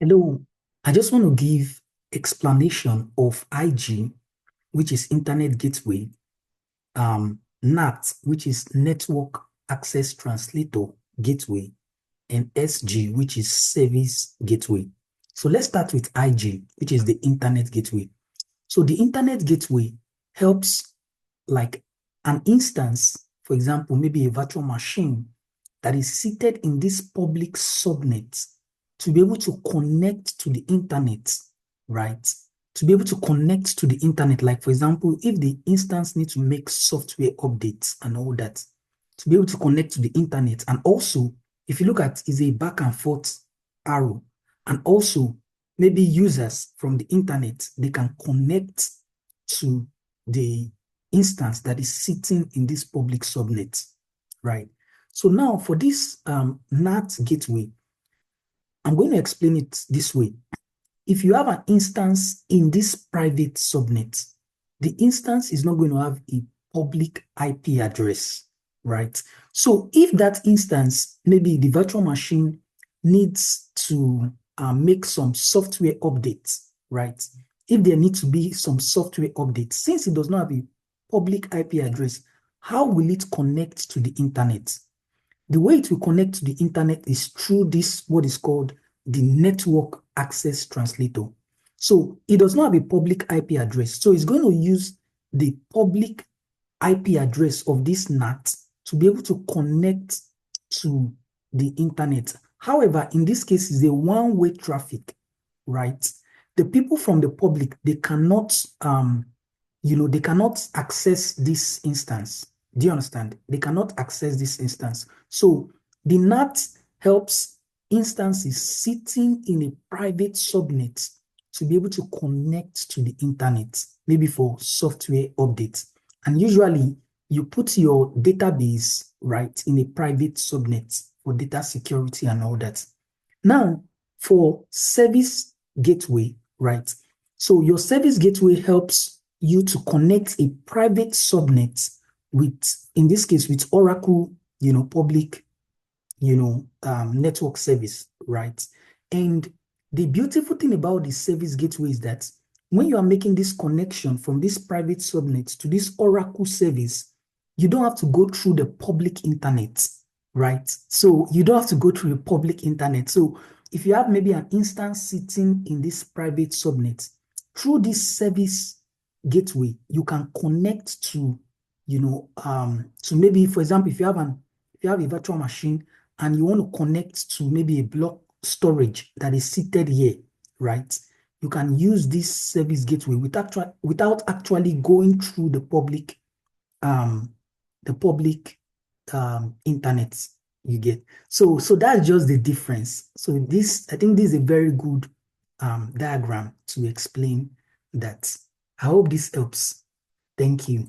Hello, I just want to give explanation of IG, which is Internet Gateway, NAT, which is Network Access Translator Gateway, and SG, which is Service Gateway. So let's start with IG, which is the Internet Gateway. So the Internet Gateway helps like an instance, for example, maybe a virtual machine that is seated in this public subnet to be able to connect to the internet, right? To be able to connect to the internet, like for example, if the instance needs to make software updates and all that, to be able to connect to the internet. And also, if you look at is a back and forth arrow, and also maybe users from the internet, they can connect to the instance that is sitting in this public subnet, right? So now for this NAT gateway, I'm going to explain it this way. If you have an instance in this private subnet, the instance is not going to have a public IP address, right? So if that instance, maybe the virtual machine needs to make some software updates, right? If there needs to be some software updates, since it does not have a public IP address, how will it connect to the internet? The way it will connect to the internet is through this, what is called the network access translator. So it does not have a public IP address. So it's going to use the public IP address of this NAT to be able to connect to the internet. However, in this case, it's a one-way traffic, right? The people from the public, they cannot, they cannot access this instance. Do you understand? They cannot access this instance. So the NAT helps instances sitting in a private subnet to be able to connect to the internet, maybe for software updates. And usually you put your database, right, in a private subnet for data security and all that. Now, for service gateway, right? So your service gateway helps you to connect a private subnet with, in this case, with Oracle, public, network service, right? And the beautiful thing about the service gateway is that when you are making this connection from this private subnet to this Oracle service, you don't have to go through the public internet, right? So you don't have to go through the public internet. So if you have maybe an instance sitting in this private subnet, through this service gateway, you can connect to, to maybe, for example, if you have a virtual machine and you want to connect to maybe a block storage that is seated here, right? You can use this service gateway without actually going through the public internet, you get. So that's just the difference. So I think this is a very good diagram to explain that. I hope this helps. Thank you.